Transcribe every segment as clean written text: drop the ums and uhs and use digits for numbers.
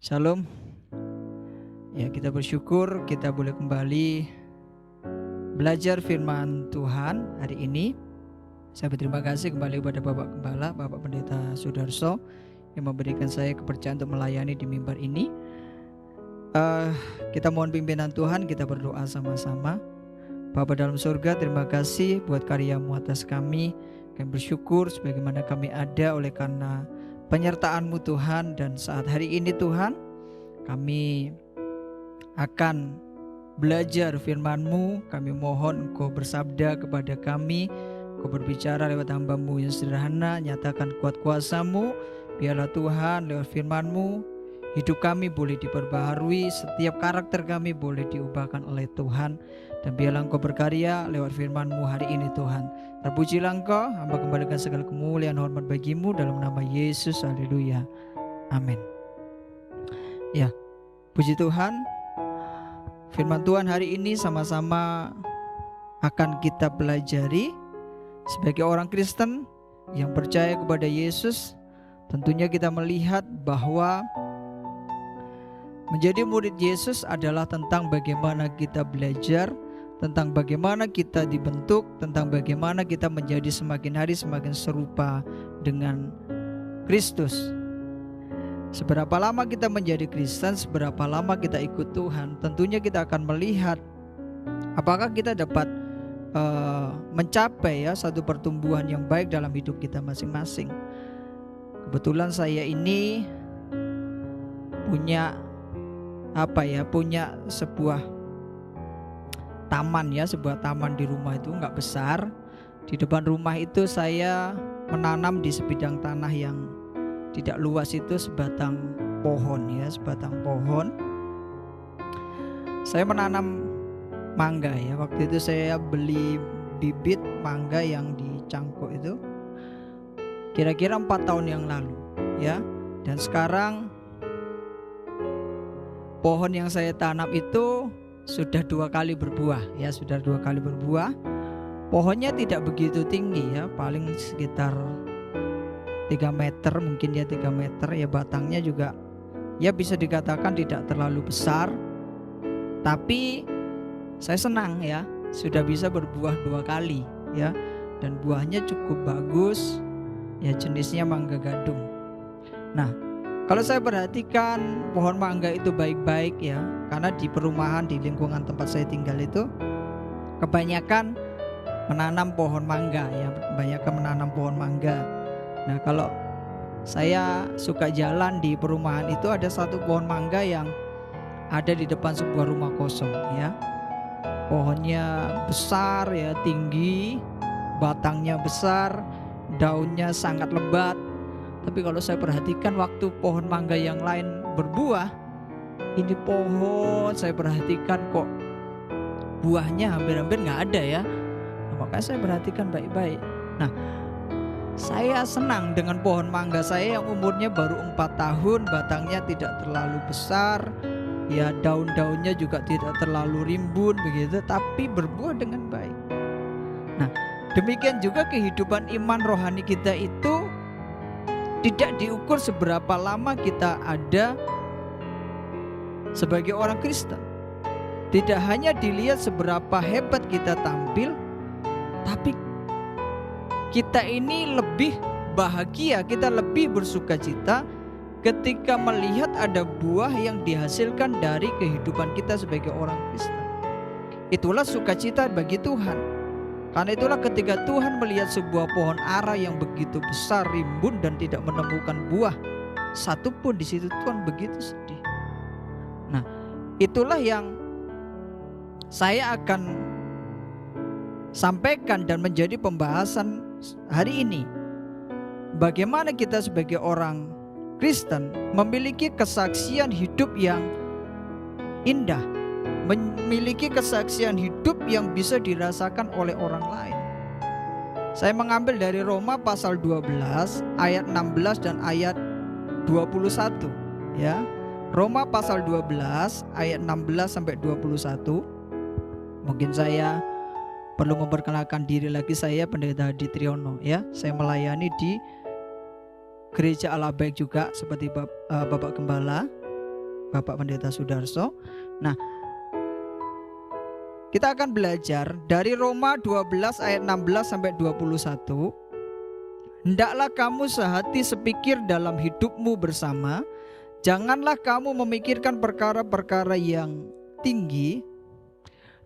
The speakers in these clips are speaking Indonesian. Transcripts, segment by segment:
Shalom. Ya, kita bersyukur kita boleh kembali belajar firman Tuhan hari ini. Saya berterima kasih kembali kepada Bapak Gembala, Bapak Pendeta Sudarso yang memberikan saya kepercayaan untuk melayani di mimbar ini. Kita mohon pimpinan Tuhan, kita berdoa sama-sama. Bapa dalam surga, terima kasih buat karya-Mu atas kami. Kami bersyukur sebagaimana kami ada oleh karena penyertaan-Mu Tuhan. Dan saat hari ini Tuhan, kami akan belajar firman-Mu. Kami mohon Engkau bersabda kepada kami, Engkau berbicara lewat hamba-Mu yang sederhana, nyatakan kuat kuasa-Mu. Biarlah Tuhan lewat firman-Mu hidup kami boleh diperbaharui, setiap karakter kami boleh diubahkan oleh Tuhan. Dan biarlah Engkau berkarya lewat firman-Mu hari ini Tuhan. Terpujilah Engkau, hamba kembalikan segala kemuliaan hormat bagi-Mu dalam nama Yesus, haleluya, amin. Ya, puji Tuhan, firman Tuhan hari ini sama-sama akan kita pelajari. Sebagai orang Kristen yang percaya kepada Yesus, tentunya kita melihat bahwa menjadi murid Yesus adalah tentang bagaimana kita belajar, tentang bagaimana kita dibentuk, tentang bagaimana kita menjadi semakin hari semakin serupa dengan Kristus. Seberapa lama kita menjadi Kristen, seberapa lama kita ikut Tuhan, tentunya kita akan melihat apakah kita dapat mencapai satu pertumbuhan yang baik dalam hidup kita masing-masing. Kebetulan saya ini punya sebuah taman sebuah taman di rumah itu nggak besar. Di depan rumah itu saya menanam di sebidang tanah yang tidak luas itu sebatang pohon sebatang pohon. Saya menanam mangga waktu itu saya beli bibit mangga yang di cangkok itu kira-kira 4 tahun yang lalu dan sekarang pohon yang saya tanam itu sudah 2 kali berbuah sudah 2 kali berbuah. Pohonnya tidak begitu tinggi paling sekitar 3 meter mungkin 3 meter batangnya juga bisa dikatakan tidak terlalu besar. Tapi saya senang sudah bisa berbuah 2 kali dan buahnya cukup bagus jenisnya mangga gadung. Nah, kalau saya perhatikan pohon mangga itu baik-baik karena di perumahan di lingkungan tempat saya tinggal itu kebanyakan menanam pohon mangga Nah, kalau saya suka jalan di perumahan itu ada satu pohon mangga yang ada di depan sebuah rumah kosong Pohonnya besar tinggi, batangnya besar, daunnya sangat lebat. Tapi kalau saya perhatikan waktu pohon mangga yang lain berbuah, ini pohon saya perhatikan kok buahnya hampir-hampir nggak ada Nah, makanya saya perhatikan baik-baik. Nah, saya senang dengan pohon mangga saya yang umurnya baru 4 tahun, batangnya tidak terlalu besar, daun-daunnya juga tidak terlalu rimbun begitu, tapi berbuah dengan baik. Nah, demikian juga kehidupan iman rohani kita itu tidak diukur seberapa lama kita ada sebagai orang Kristen. Tidak hanya dilihat seberapa hebat kita tampil, tapi kita ini lebih bahagia, kita lebih bersukacita ketika melihat ada buah yang dihasilkan dari kehidupan kita sebagai orang Kristen. Itulah sukacita bagi Tuhan. Karena itulah ketika Tuhan melihat sebuah pohon ara yang begitu besar, rimbun dan tidak menemukan buah satupun di situ, Tuhan begitu sedih. Nah, itulah yang saya akan sampaikan dan menjadi pembahasan hari ini. Bagaimana kita sebagai orang Kristen memiliki kesaksian hidup yang indah, memiliki kesaksian hidup yang bisa dirasakan oleh orang lain. Saya mengambil dari Roma pasal 12 ayat 16 dan ayat 21 Roma pasal 12 ayat 16 sampai 21. Mungkin saya perlu memperkenalkan diri lagi, saya Pendeta Hadi Triyono Saya melayani di Gereja Allah Baik juga seperti Bapak Gembala. Bapak Pendeta Sudarso. Nah, kita akan belajar dari Roma 12 ayat 16 sampai 21. Hendaklah kamu sehati sepikir dalam hidupmu bersama. Janganlah kamu memikirkan perkara-perkara yang tinggi,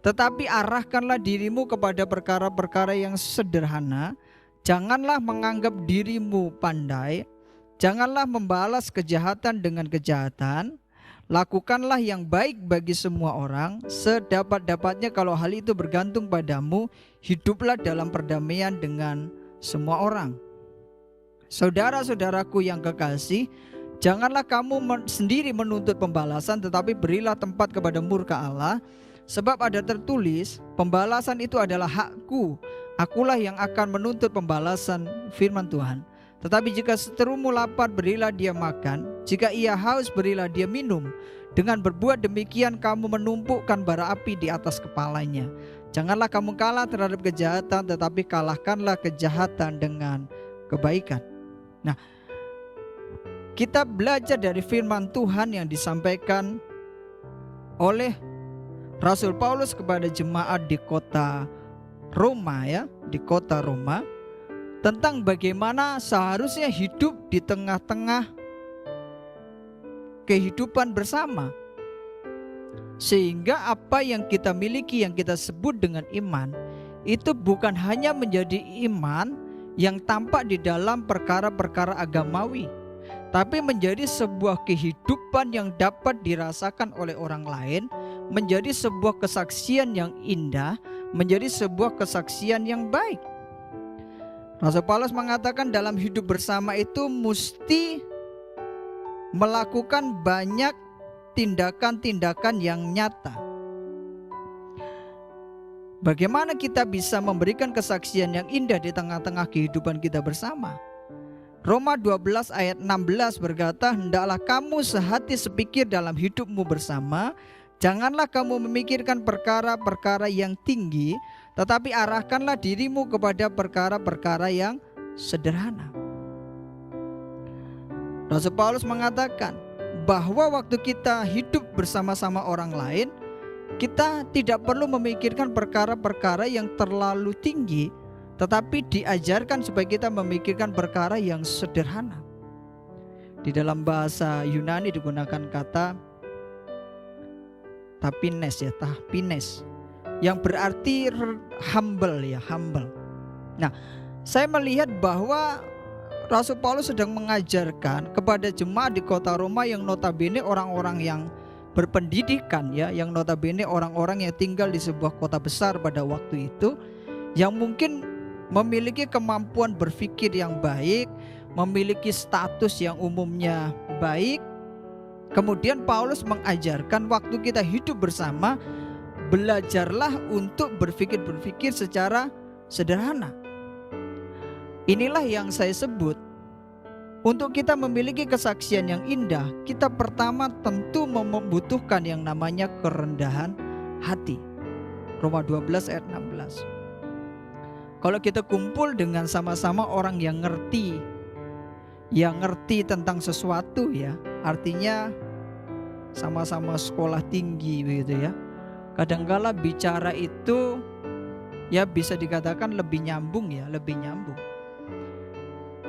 tetapi arahkanlah dirimu kepada perkara-perkara yang sederhana. Janganlah menganggap dirimu pandai. Janganlah membalas kejahatan dengan kejahatan. Lakukanlah yang baik bagi semua orang, sedapat-dapatnya kalau hal itu bergantung padamu. Hiduplah dalam perdamaian dengan semua orang. Saudara-saudaraku yang kekasih, janganlah kamu sendiri menuntut pembalasan, tetapi berilah tempat kepada murka Allah. Sebab ada tertulis, pembalasan itu adalah hakku, akulah yang akan menuntut pembalasan, firman Tuhan. Tetapi jika seterumu lapar, berilah dia makan. Jika ia haus, berilah dia minum. Dengan berbuat demikian kamu menumpukkan bara api di atas kepalanya. Janganlah kamu kalah terhadap kejahatan, tetapi kalahkanlah kejahatan dengan kebaikan. Nah, kita belajar dari firman Tuhan yang disampaikan oleh Rasul Paulus kepada jemaat di kota Roma, ya, di kota Roma, tentang bagaimana seharusnya hidup di tengah-tengah kehidupan bersama. Sehingga apa yang kita miliki, yang kita sebut dengan iman, itu bukan hanya menjadi iman yang tampak di dalam perkara-perkara agamawi, tapi menjadi sebuah kehidupan yang dapat dirasakan oleh orang lain, menjadi sebuah kesaksian yang indah, menjadi sebuah kesaksian yang baik. Rasul Paulus mengatakan dalam hidup bersama itu mesti melakukan banyak tindakan-tindakan yang nyata. Bagaimana kita bisa memberikan kesaksian yang indah di tengah-tengah kehidupan kita bersama? Roma 12 ayat 16 berkata, hendaklah kamu sehati sepikir dalam hidupmu bersama. Janganlah kamu memikirkan perkara-perkara yang tinggi, tetapi arahkanlah dirimu kepada perkara-perkara yang sederhana. Rasul Paulus mengatakan bahwa waktu kita hidup bersama-sama orang lain, kita tidak perlu memikirkan perkara-perkara yang terlalu tinggi, tetapi diajarkan supaya kita memikirkan perkara yang sederhana. Di dalam bahasa Yunani digunakan kata tapines, ya, tapines, yang berarti humble, ya, humble. Nah, saya melihat bahwa Rasul Paulus sedang mengajarkan kepada jemaat di kota Roma yang notabene orang-orang yang berpendidikan, ya, yang notabene orang-orang yang tinggal di sebuah kota besar pada waktu itu, yang mungkin memiliki kemampuan berpikir yang baik, memiliki status yang umumnya baik. Kemudian Paulus mengajarkan waktu kita hidup bersama, belajarlah untuk berpikir secara sederhana. Inilah yang saya sebut, untuk kita memiliki kesaksian yang indah, kita pertama tentu membutuhkan yang namanya kerendahan hati. Roma 12 ayat 16. Kalau kita kumpul dengan sama-sama orang yang ngerti tentang sesuatu, ya, artinya sama-sama sekolah tinggi begitu, ya. Kadangkala bicara itu, ya, bisa dikatakan lebih nyambung, ya, lebih nyambung.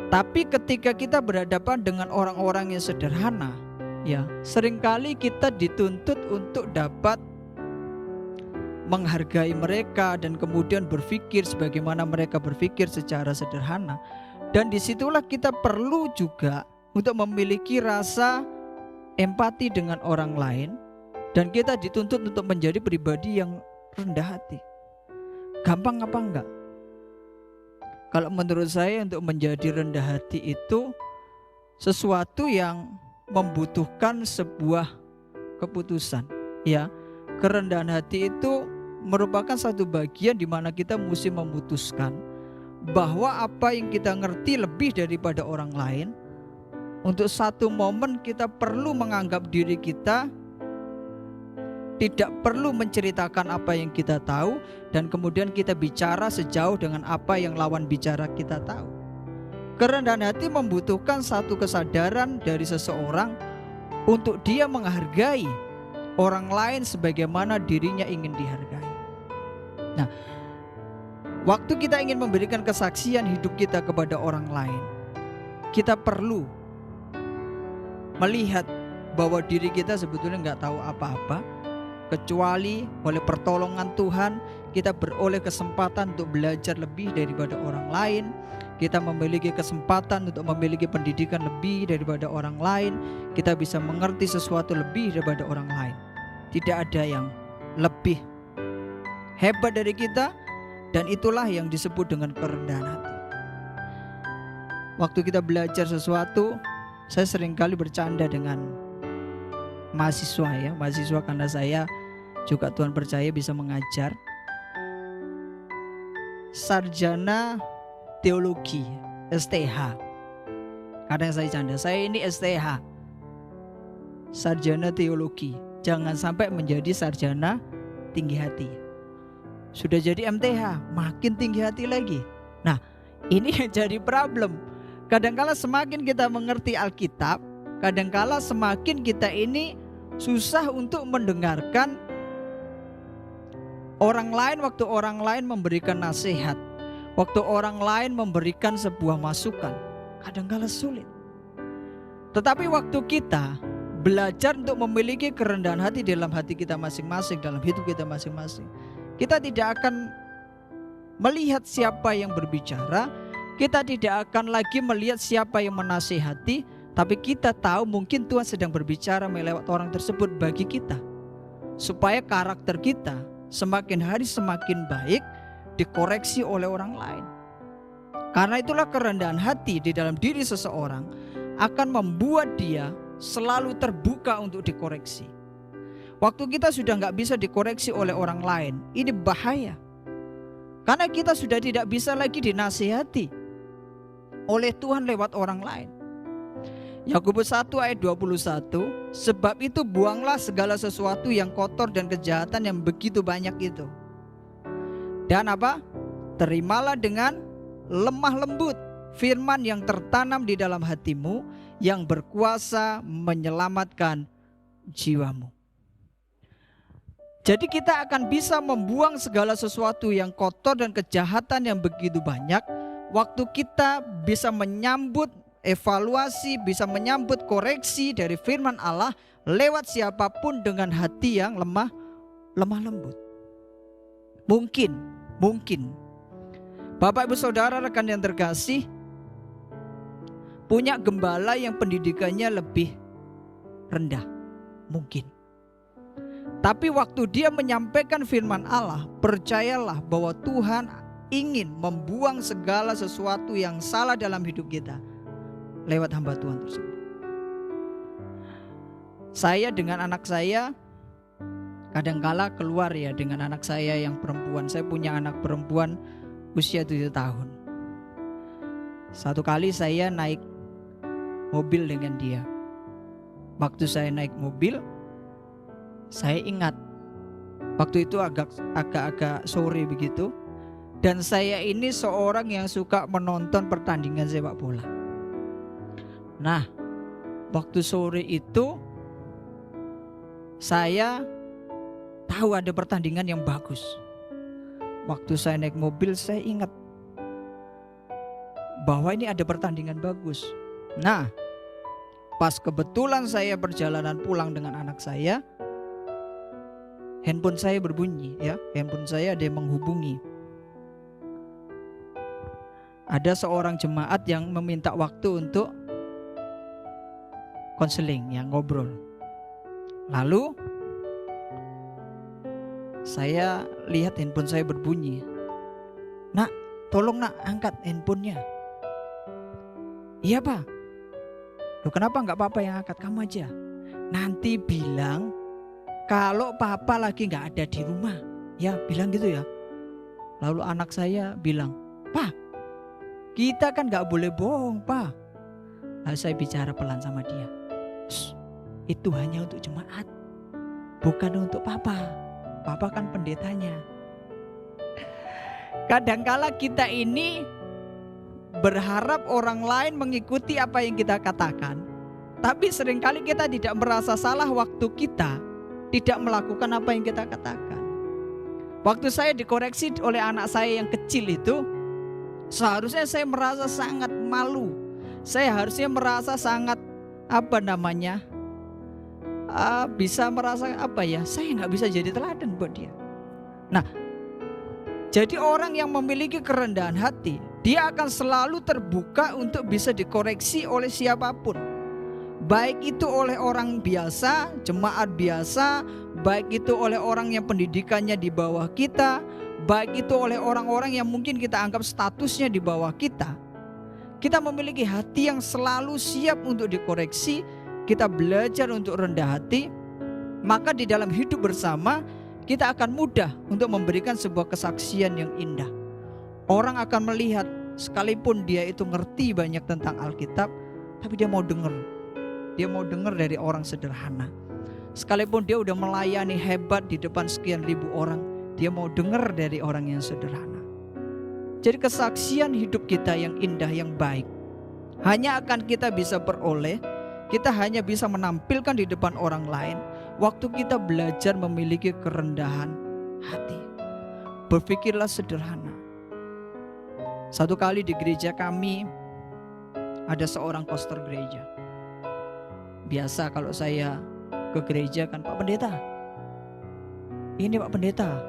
Tapi ketika kita berhadapan dengan orang-orang yang sederhana, ya, seringkali kita dituntut untuk dapat menghargai mereka dan kemudian berpikir sebagaimana mereka berpikir secara sederhana. Dan disitulah kita perlu juga untuk memiliki rasa empati dengan orang lain, dan kita dituntut untuk menjadi pribadi yang rendah hati. Gampang apa enggak? Kalau menurut saya untuk menjadi rendah hati itu sesuatu yang membutuhkan sebuah keputusan, ya. Kerendahan hati itu merupakan satu bagian di mana kita mesti memutuskan bahwa apa yang kita ngerti lebih daripada orang lain. Untuk satu momen kita perlu menganggap diri kita tidak perlu menceritakan apa yang kita tahu, dan kemudian kita bicara sejauh dengan apa yang lawan bicara kita tahu. Kerendahan hati membutuhkan satu kesadaran dari seseorang untuk dia menghargai orang lain sebagaimana dirinya ingin dihargai. Nah, waktu kita ingin memberikan kesaksian hidup kita kepada orang lain, kita perlu melihat bahwa diri kita sebetulnya nggak tahu apa-apa, kecuali oleh pertolongan Tuhan kita beroleh kesempatan untuk belajar lebih daripada orang lain. Kita memiliki kesempatan untuk memiliki pendidikan lebih daripada orang lain. Kita bisa mengerti sesuatu lebih daripada orang lain. Tidak ada yang lebih hebat dari kita, dan itulah yang disebut dengan kerendahan hati. Waktu kita belajar sesuatu, saya seringkali bercanda dengan mahasiswa ya, mahasiswa karena saya juga Tuhan percaya bisa mengajar. Sarjana teologi, STH. Kadang saya canda, saya ini STH, sarjana teologi. Jangan sampai menjadi sarjana tinggi hati. Sudah jadi MTH, makin tinggi hati lagi. Nah, ini yang jadi problem. Kadangkala semakin kita mengerti Alkitab, kadangkala semakin kita ini susah untuk mendengarkan orang lain waktu orang lain memberikan nasihat, waktu orang lain memberikan sebuah masukan. Kadangkala sulit. Tetapi waktu kita belajar untuk memiliki kerendahan hati dalam hati kita masing-masing, dalam hidup kita masing-masing, kita tidak akan melihat siapa yang berbicara, kita tidak akan lagi melihat siapa yang menasihati, tapi kita tahu mungkin Tuhan sedang berbicara melewat orang tersebut bagi kita, supaya karakter kita semakin hari semakin baik, dikoreksi oleh orang lain. Karena itulah kerendahan hati di dalam diri seseorang akan membuat dia selalu terbuka untuk dikoreksi. Waktu kita sudah gak bisa dikoreksi oleh orang lain, ini bahaya. Karena kita sudah tidak bisa lagi dinasihati oleh Tuhan lewat orang lain. Yakobus 1 ayat 21, sebab itu buanglah segala sesuatu yang kotor dan kejahatan yang begitu banyak itu. Dan apa? Terimalah dengan lemah lembut firman yang tertanam di dalam hatimu, yang berkuasa menyelamatkan jiwamu. Jadi kita akan bisa membuang segala sesuatu yang kotor dan kejahatan yang begitu banyak, waktu kita bisa menyambut evaluasi, bisa menyambut koreksi dari firman Allah lewat siapapun dengan hati yang lemah lembut. Mungkin Bapak Ibu Saudara rekan yang terkasih punya gembala yang pendidikannya lebih rendah, mungkin. Tapi waktu dia menyampaikan firman Allah, percayalah bahwa Tuhan ingin membuang segala sesuatu yang salah dalam hidup kita lewat hamba Tuhan tersebut. Saya dengan anak saya kadangkala keluar ya dengan anak saya yang perempuan. Saya punya anak perempuan usia 7 tahun. Satu kali saya naik mobil dengan dia. Waktu saya naik mobil, saya ingat waktu itu agak-agak sore begitu. Dan saya ini seorang yang suka menonton pertandingan sepak bola. Nah, waktu sore itu saya tahu ada pertandingan yang bagus. Waktu saya naik mobil, saya ingat bahwa ini ada pertandingan bagus. Nah, pas kebetulan saya perjalanan pulang dengan anak saya, handphone saya berbunyi ya. Handphone saya ada yang menghubungi. Ada seorang jemaat yang meminta waktu untuk konseling, yang ngobrol. Lalu saya lihat handphone saya berbunyi. Nak, tolong nak, angkat handphonenya. Iya Pak. Loh kenapa gak Papa yang angkat, kamu aja. Nanti bilang kalau Papa lagi gak ada di rumah. Ya bilang gitu ya. Lalu anak saya bilang, Pak, kita kan gak boleh bohong Pak. Lalu saya bicara pelan sama dia. Itu hanya untuk jemaat, bukan untuk Papa. Papa kan pendetanya. Kadangkala kita ini berharap orang lain mengikuti apa yang kita katakan, Tapi seringkali kita tidak merasa salah waktu kita tidak melakukan apa yang kita katakan. Waktu saya dikoreksi oleh anak saya yang kecil itu, seharusnya saya merasa sangat malu. Saya harusnya merasa sangat bisa merasa saya nggak bisa jadi teladan buat dia. Nah, jadi orang yang memiliki kerendahan hati, dia akan selalu terbuka untuk bisa dikoreksi oleh siapapun. Baik itu oleh orang biasa, jemaat biasa, baik itu oleh orang yang pendidikannya di bawah kita, baik itu oleh orang-orang yang mungkin kita anggap statusnya di bawah kita. Kita memiliki hati yang selalu siap untuk dikoreksi. Kita belajar untuk rendah hati, maka di dalam hidup bersama kita akan mudah untuk memberikan sebuah kesaksian yang indah. Orang akan melihat sekalipun dia itu ngerti banyak tentang Alkitab, tapi dia mau dengar. Dia mau dengar dari orang sederhana. Sekalipun dia udah melayani hebat di depan sekian ribu orang, dia mau dengar dari orang yang sederhana. Jadi kesaksian hidup kita yang indah, yang baik, hanya akan kita bisa peroleh, kita hanya bisa menampilkan di depan orang lain waktu kita belajar memiliki kerendahan hati. Berpikirlah sederhana. Satu kali di gereja kami ada seorang pastor gereja. Biasa kalau saya ke gereja kan, Pak Pendeta, ini Pak Pendeta,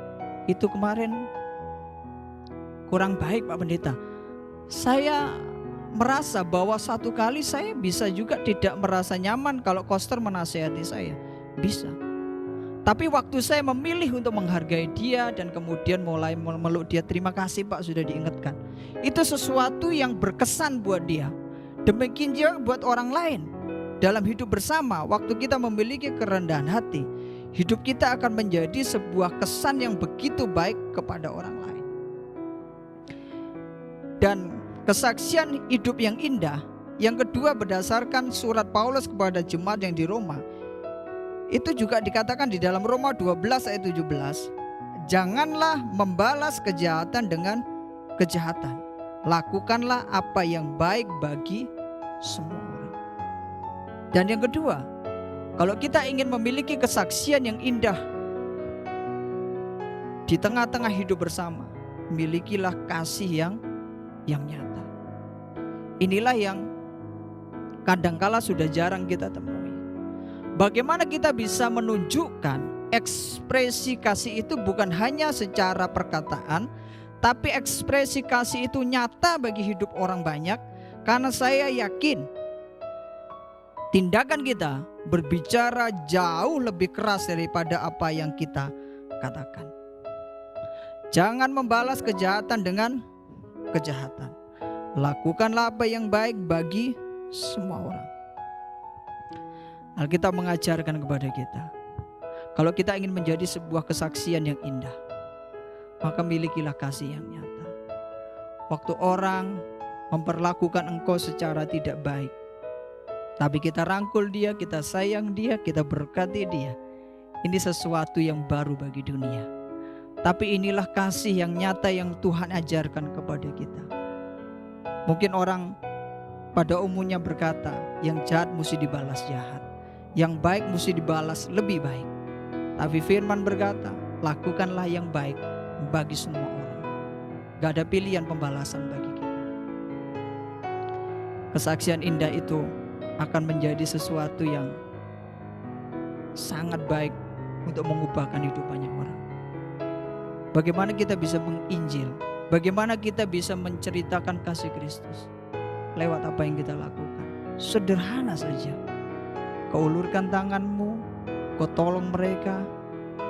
itu kemarin kurang baik Pak Pendeta. Saya merasa bahwa satu kali saya bisa juga tidak merasa nyaman kalau pastor menasihati saya. Bisa. Tapi waktu saya memilih untuk menghargai dia dan kemudian mulai memeluk dia, terima kasih Pak sudah diingatkan, itu sesuatu yang berkesan buat dia. Demikian juga buat orang lain. Dalam hidup bersama, waktu kita memiliki kerendahan hati, hidup kita akan menjadi sebuah kesan yang begitu baik kepada orang lain. Dan kesaksian hidup yang indah, yang kedua berdasarkan surat Paulus kepada jemaat yang di Roma, itu juga dikatakan di dalam Roma 12 ayat 17, janganlah membalas kejahatan dengan kejahatan, lakukanlah apa yang baik bagi semua orang. Dan yang kedua, kalau kita ingin memiliki kesaksian yang indah di tengah-tengah hidup bersama, milikilah kasih yang nyata. Inilah yang kadangkala sudah jarang kita temui. Bagaimana kita bisa menunjukkan ekspresi kasih itu bukan hanya secara perkataan, tapi ekspresi kasih itu nyata bagi hidup orang banyak. Karena saya yakin tindakan kita berbicara jauh lebih keras daripada apa yang kita katakan. Jangan membalas kejahatan dengan kejahatan. Lakukanlah apa yang baik bagi semua orang. Alkitab mengajarkan kepada kita, kalau kita ingin menjadi sebuah kesaksian yang indah, maka milikilah kasih yang nyata. Waktu orang memperlakukan engkau secara tidak baik, tapi kita rangkul dia, kita sayang dia, kita berkati dia, ini sesuatu yang baru bagi dunia. Tapi inilah kasih yang nyata yang Tuhan ajarkan kepada kita. Mungkin orang pada umumnya berkata, yang jahat mesti dibalas jahat, yang baik mesti dibalas lebih baik. Tapi firman berkata, lakukanlah yang baik bagi semua orang. Gak ada pilihan pembalasan bagi kita. Kesaksian indah itu akan menjadi sesuatu yang sangat baik untuk mengubahkan hidup banyak orang. Bagaimana kita bisa menginjil, bagaimana kita bisa menceritakan kasih Kristus lewat apa yang kita lakukan. Sederhana saja. Kau ulurkan tanganmu, kau tolong mereka,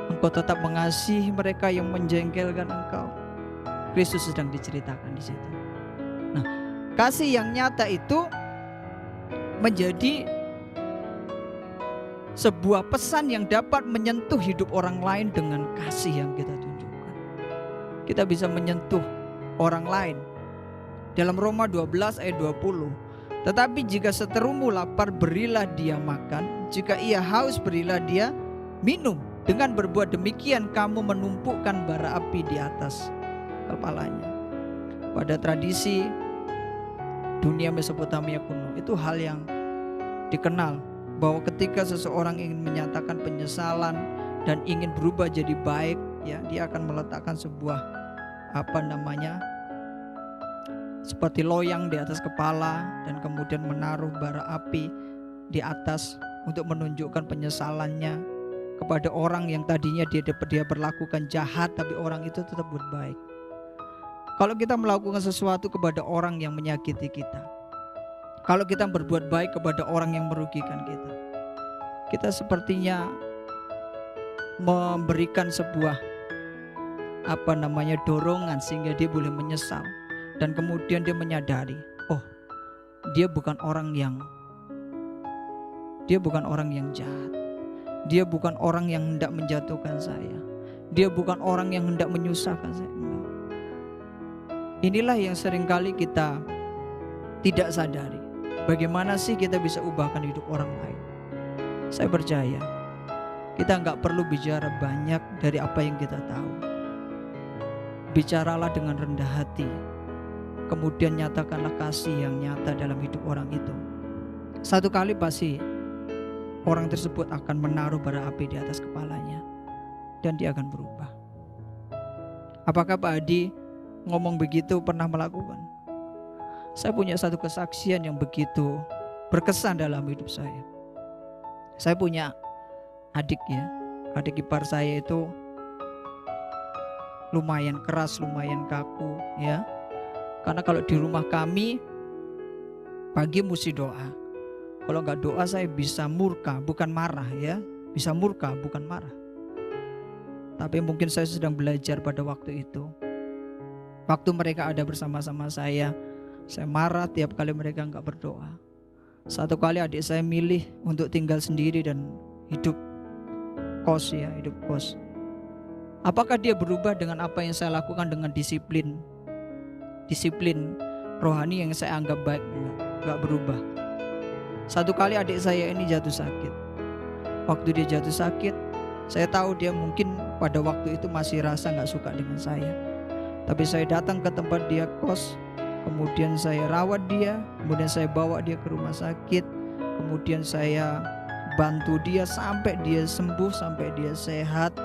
engkau tetap mengasihi mereka yang menjengkelkan engkau. Kristus sedang diceritakan di situ. Nah, kasih yang nyata itu menjadi sebuah pesan yang dapat menyentuh hidup orang lain dengan kasih yang kita tunjukkan. Kita bisa menyentuh orang lain. Dalam Roma 12 ayat 20, tetapi jika seterumu lapar, berilah dia makan, jika ia haus, berilah dia minum. Dengan berbuat demikian kamu menumpukkan bara api di atas kepalanya. Pada tradisi dunia Mesopotamia kuno, itu hal yang dikenal bahwa ketika seseorang ingin menyatakan penyesalan dan ingin berubah jadi baik, ya, dia akan meletakkan sebuah seperti loyang di atas kepala dan kemudian menaruh bara api di atas untuk menunjukkan penyesalannya kepada orang yang tadinya dia perlakukan jahat, tapi orang itu tetap berbaik. Kalau kita melakukan sesuatu kepada orang yang menyakiti kita, kalau kita berbuat baik kepada orang yang merugikan kita, kita sepertinya memberikan sebuah dorongan sehingga dia boleh menyesal. Dan kemudian dia menyadari, oh, dia bukan orang yang jahat. Dia bukan orang yang hendak menjatuhkan saya. Dia bukan orang yang hendak menyusahkan saya. Inilah yang seringkali kita tidak sadari. Bagaimana sih kita bisa ubahkan hidup orang lain? Saya percaya kita nggak perlu bicara banyak dari apa yang kita tahu. Bicaralah dengan rendah hati. Kemudian nyatakanlah kasih yang nyata dalam hidup orang itu. Satu kali pasti orang tersebut akan menaruh bara api di atas kepalanya dan dia akan berubah. Apakah Pak Adi ngomong begitu pernah melakukan? Saya punya satu kesaksian yang begitu berkesan dalam hidup saya. Saya punya adik ipar saya itu lumayan keras, lumayan kaku, ya. Karena kalau di rumah kami pagi mesti doa. Kalau nggak doa saya bisa murka, bukan marah, ya. Bisa murka, bukan marah. Tapi mungkin saya sedang belajar pada waktu itu. Waktu mereka ada bersama-sama saya marah tiap kali mereka nggak berdoa. Satu kali adik saya milih untuk tinggal sendiri dan hidup kos. Apakah dia berubah dengan apa yang saya lakukan dengan disiplin rohani yang saya anggap baik? Enggak berubah. Satu kali adik saya ini jatuh sakit. Waktu dia jatuh sakit, saya tahu dia mungkin pada waktu itu masih rasa gak suka dengan saya. Tapi saya datang ke tempat dia kos, kemudian saya rawat dia, kemudian saya bawa dia ke rumah sakit, kemudian saya bantu dia sampai dia sembuh, sampai dia sehat.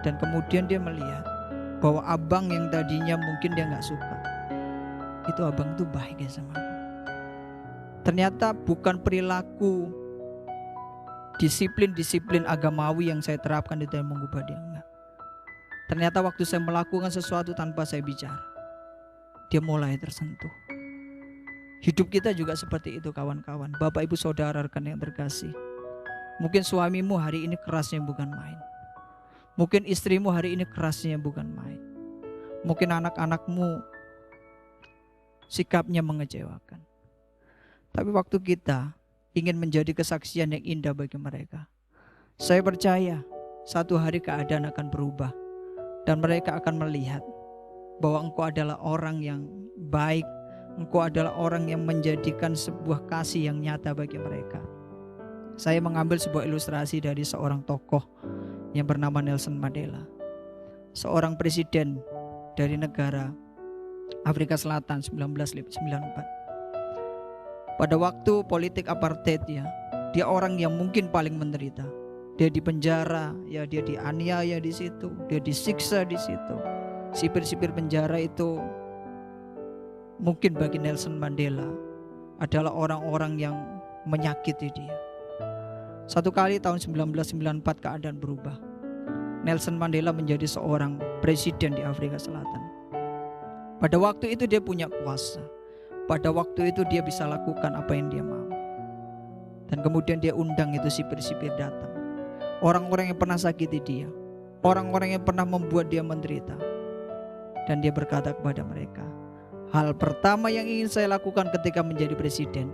Dan kemudian dia melihat bahwa abang yang tadinya mungkin dia gak suka, itu abang itu baik ya sama aku. Ternyata bukan perilaku disiplin agamawi yang saya terapkan itu yang mengubah dia, enggak. Ternyata waktu saya melakukan sesuatu tanpa saya bicara, dia mulai tersentuh. Hidup kita juga seperti itu kawan-kawan, Bapak Ibu Saudara rekan yang terkasih. Mungkin suamimu hari ini kerasnya bukan main. Mungkin istrimu hari ini kerasnya bukan main. Mungkin anak-anakmu sikapnya mengecewakan. Tapi waktu kita ingin menjadi kesaksian yang indah bagi mereka, saya percaya satu hari keadaan akan berubah. Dan mereka akan melihat bahwa engkau adalah orang yang baik. Engkau adalah orang yang menjadikan sebuah kasih yang nyata bagi mereka. Saya mengambil sebuah ilustrasi dari seorang tokoh yang bernama Nelson Mandela. Seorang presiden dari negara Afrika Selatan 1994. Pada waktu politik apartheid, ya, dia orang yang mungkin paling menderita. Dia dipenjara, ya, dia dianiaya di situ, dia disiksa di situ. Sipir-sipir penjara itu mungkin bagi Nelson Mandela adalah orang-orang yang menyakiti dia. Satu kali tahun 1994 keadaan berubah. Nelson Mandela menjadi seorang presiden di Afrika Selatan. Pada waktu itu dia punya kuasa. Pada waktu itu dia bisa lakukan apa yang dia mau. Dan kemudian dia undang itu sipir-sipir datang. Orang-orang yang pernah sakiti dia, orang-orang yang pernah membuat dia menderita. Dan dia berkata kepada mereka, hal pertama yang ingin saya lakukan ketika menjadi presiden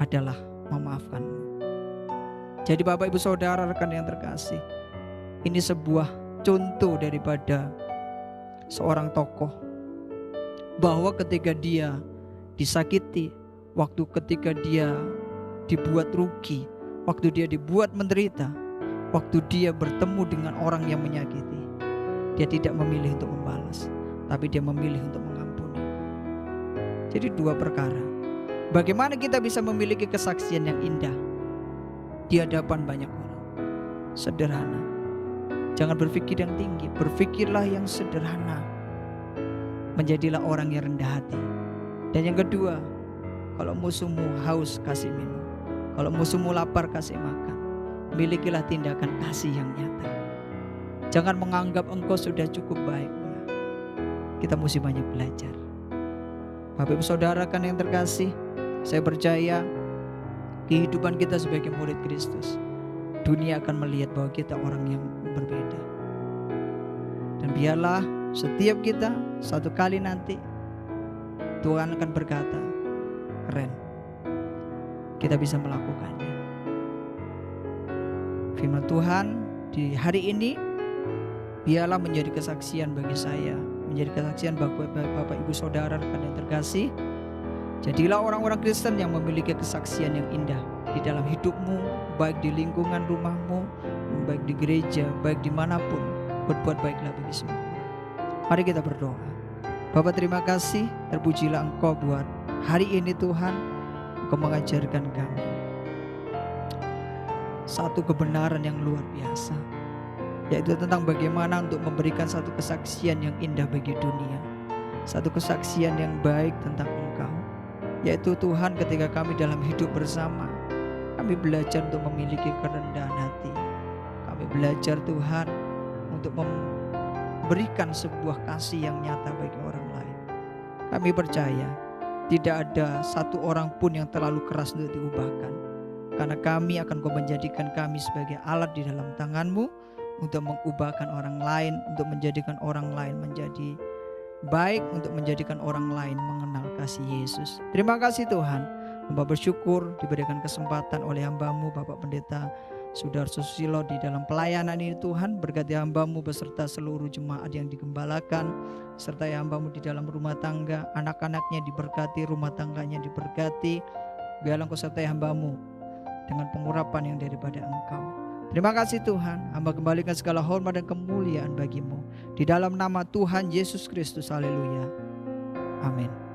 adalah memaafkanmu. Jadi Bapak Ibu Saudara rekan yang terkasih, ini sebuah contoh daripada seorang tokoh, bahwa ketika dia disakiti, waktu ketika dia dibuat rugi, waktu dia dibuat menderita, waktu dia bertemu dengan orang yang menyakiti, dia tidak memilih untuk membalas, tapi dia memilih untuk mengampuni. Jadi dua perkara. Bagaimana kita bisa memiliki kesaksian yang indah di hadapan banyak orang? Sederhana. Jangan berpikir yang tinggi, berpikirlah yang sederhana. Menjadilah orang yang rendah hati. Dan yang kedua, kalau musuhmu haus, kasih minum. Kalau musuhmu lapar, kasih makan. Milikilah tindakan kasih yang nyata. Jangan menganggap engkau sudah cukup baik. Kita mesti banyak belajar. Bapak Ibu Saudara kan yang terkasih, saya percaya kehidupan kita sebagai murid Kristus, dunia akan melihat bahwa kita orang yang berbeda. Dan biarlah setiap kita satu kali nanti Tuhan akan berkata, keren, kita bisa melakukannya. Firman Tuhan di hari ini biarlah menjadi kesaksian bagi saya, menjadi kesaksian Bapak Ibu Saudara rekan yang terkasih. Jadilah orang-orang Kristen yang memiliki kesaksian yang indah di dalam hidupmu, baik di lingkungan rumahmu, baik di gereja, baik dimanapun. Berbuat baiklah bagi semua orang. Mari kita berdoa. Bapa, terima kasih, terpujilah Engkau buat hari ini Tuhan. Engkau mengajarkan kami satu kebenaran yang luar biasa, yaitu tentang bagaimana untuk memberikan satu kesaksian yang indah bagi dunia, satu kesaksian yang baik tentang Engkau, yaitu Tuhan ketika kami dalam hidup bersama, kami belajar untuk memiliki kerendahan hati. Kami belajar Tuhan untuk memberikan sebuah kasih yang nyata bagi orang lain. Kami percaya tidak ada satu orang pun yang terlalu keras untuk diubahkan, karena kami akan Kau menjadikan kami sebagai alat di dalam tangan-Mu untuk mengubahkan orang lain, untuk menjadikan orang lain menjadi baik, untuk menjadikan orang lain mengenal kasih Yesus. Terima kasih Tuhan. Hamba bersyukur diberikan kesempatan oleh hamba-Mu Bapak Pendeta Sudarso Susilo di dalam pelayanan ini Tuhan. Berkati hamba-Mu beserta seluruh jemaat yang digembalakan, sertai hamba-Mu di dalam rumah tangga, anak-anaknya diberkati, rumah tangganya diberkati. Biarlah Engkau sertai hamba-Mu dengan pengurapan yang daripada Engkau. Terima kasih Tuhan, hamba kembalikan segala hormat dan kemuliaan bagi-Mu. Di dalam nama Tuhan Yesus Kristus, haleluya. Amin.